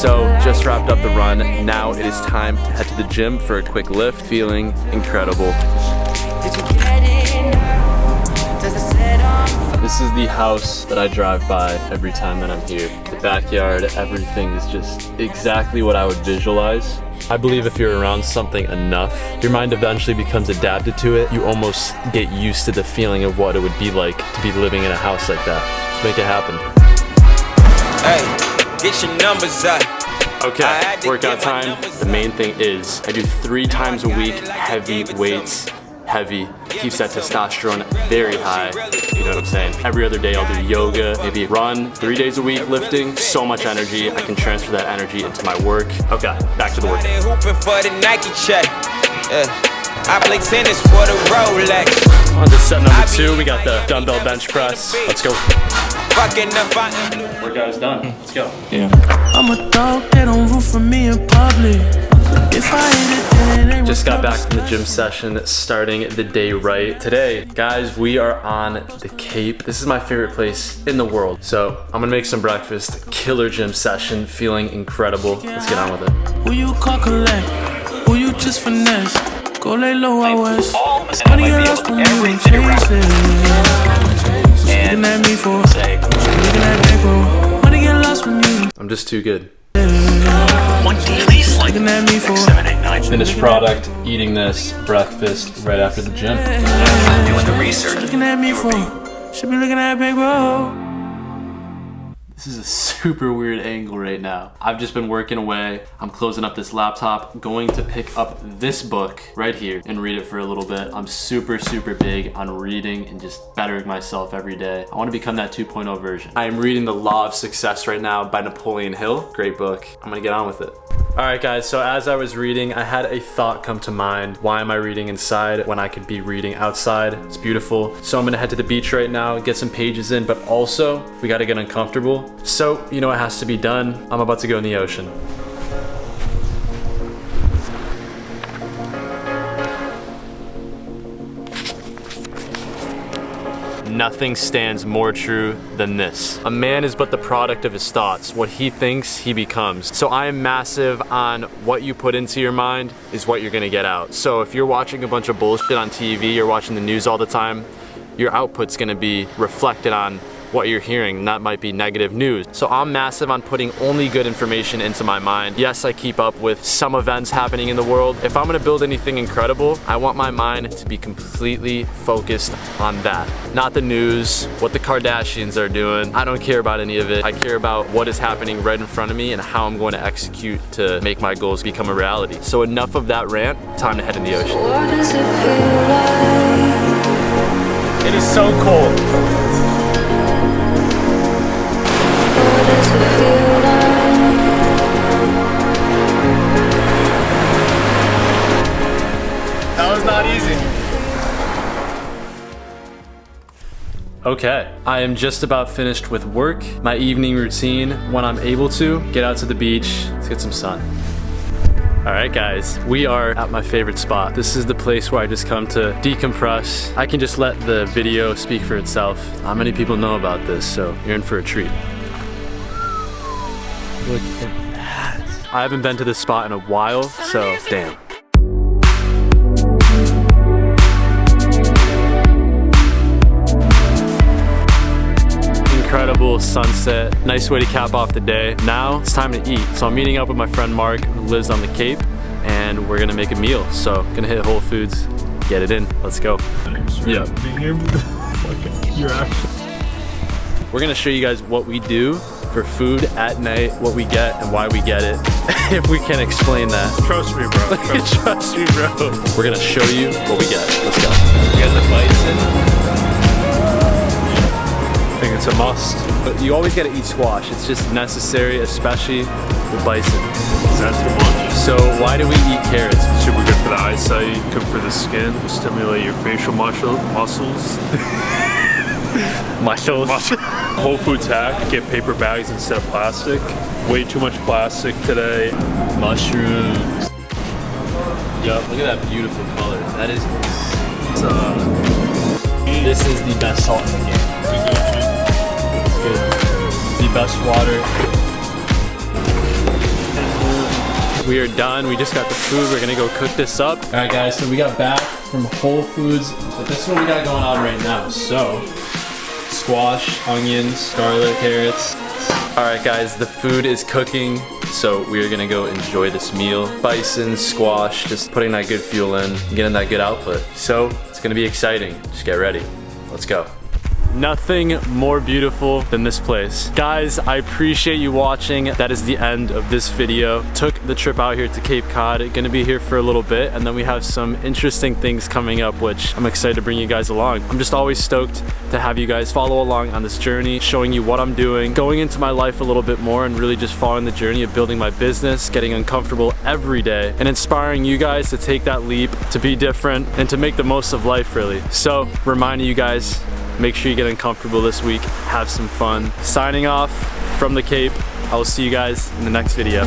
So just wrapped up the run. Now it is time to head to the gym for a quick lift. Feeling incredible. This is the house that I drive by every time that I'm here. The backyard, everything is just exactly what I would visualize. I believe if you're around something enough, your mind eventually becomes adapted to it. You almost get used to the feeling of what it would be like to be living in a house like that. Let's make it happen. Hey, get your numbers up. Okay, workout time. The main thing is I do 3 times a week, heavy weights. Heavy, keeps that testosterone very high, you know what I'm saying? Every other day I'll do yoga, maybe run, 3 days a week lifting, so much energy, I can transfer that energy into my work. Okay, back to the work. I play tennis for the Rolex. On to set number 2, we got the dumbbell bench press. Let's go. Workout is done, let's go. Yeah. I'm a dog, they don't root for me in public. If I hit it, then it ain't. Just got back from the gym session, starting the day right. Today, guys, we are on the Cape. This is my favorite place in the world. So I'm gonna make some breakfast, killer gym session, feeling incredible. Let's get on with it. Who you call collect? Who you just finesse? Go lay low out west. Money get lost when you ain't chasing. Looking at me for, looking at me for. Money get lost when you. I'm just too good. Looking at me for. Finished product, eating this breakfast right after the gym. Doing the research. Looking at me for. Should be looking at big bro. This is a super weird angle right now. I've just been working away. I'm closing up this laptop, going to pick up this book right here and read it for a little bit. I'm super big on reading and just bettering myself every day. I want to become that 2.0 version. I am reading The Law of Success right now by Napoleon Hill. Great book. I'm gonna get on with it. All right, guys, so as I was reading, I had a thought come to mind. Why am I reading inside when I could be reading outside? It's beautiful. So I'm gonna head to the beach right now, get some pages in, but also we gotta get uncomfortable. So, you know what has to be done? I'm about to go in the ocean. Nothing stands more true than this. A man is but the product of his thoughts. What he thinks, he becomes. So I am massive on what you put into your mind is what you're gonna get out. So if you're watching a bunch of bullshit on TV, you're watching the news all the time, your output's gonna be reflected on what you're hearing, and that might be negative news. So I'm massive on putting only good information into my mind. Yes, I keep up with some events happening in the world. If I'm gonna build anything incredible, I want my mind to be completely focused on that. Not the news, what the Kardashians are doing. I don't care about any of it. I care about what is happening right in front of me and how I'm going to execute to make my goals become a reality. So enough of that rant, time to head in the ocean. What does it feel like? It is so cold. What does it feel like? That was not easy. Okay, I am just about finished with work. My evening routine, when I'm able to, get out to the beach, let's get some sun. All right, guys, we are at my favorite spot. This is the place where I just come to decompress. I can just let the video speak for itself. Not many people know about this, so you're in for a treat. Look at that. I haven't been to this spot in a while, so damn. Incredible sunset, nice way to cap off the day. Now it's time to eat. So I'm meeting up with my friend Mark, who lives on the Cape, and we're gonna make a meal. So gonna hit Whole Foods, get it in, let's go. Yeah. We're gonna show you guys what we do for food at night, what we get and why we get it, if we can explain that. Trust me, bro. Trust me, bro. We're gonna show you what we get. Let's go. We got the bison. I think it's a must. But you always gotta eat squash. It's just necessary, especially with bison. That's too much. So why do we eat carrots? Super good for the eyesight, good for the skin, stimulate your facial muscles. Muscles. Whole Foods hack, get paper bags instead of plastic. Way too much plastic today. Mushrooms. Yo, look at that beautiful color. That is, this is the best salt in the game. It's good. The best water. We are done. We just got the food. We're gonna go cook this up. All right, guys, so we got back from Whole Foods, but this is what we got going on right now. So, squash, onions, garlic, carrots. All right, guys, the food is cooking, so we are gonna go enjoy this meal. Bison, squash, just putting that good fuel in, getting that good output. So, it's gonna be exciting. Just get ready. Let's go. Nothing more beautiful than this place. Guys, I appreciate you watching. That is the end of this video. Took the trip out here to Cape Cod. Gonna be here for a little bit, and then we have some interesting things coming up, which I'm excited to bring you guys along. I'm just always stoked to have you guys follow along on this journey, showing you what I'm doing, going into my life a little bit more, and really just following the journey of building my business, getting uncomfortable every day, and inspiring you guys to take that leap, to be different, and to make the most of life, really. So, reminding you guys, make sure you get uncomfortable this week, have some fun. Signing off from the Cape. I will see you guys in the next video.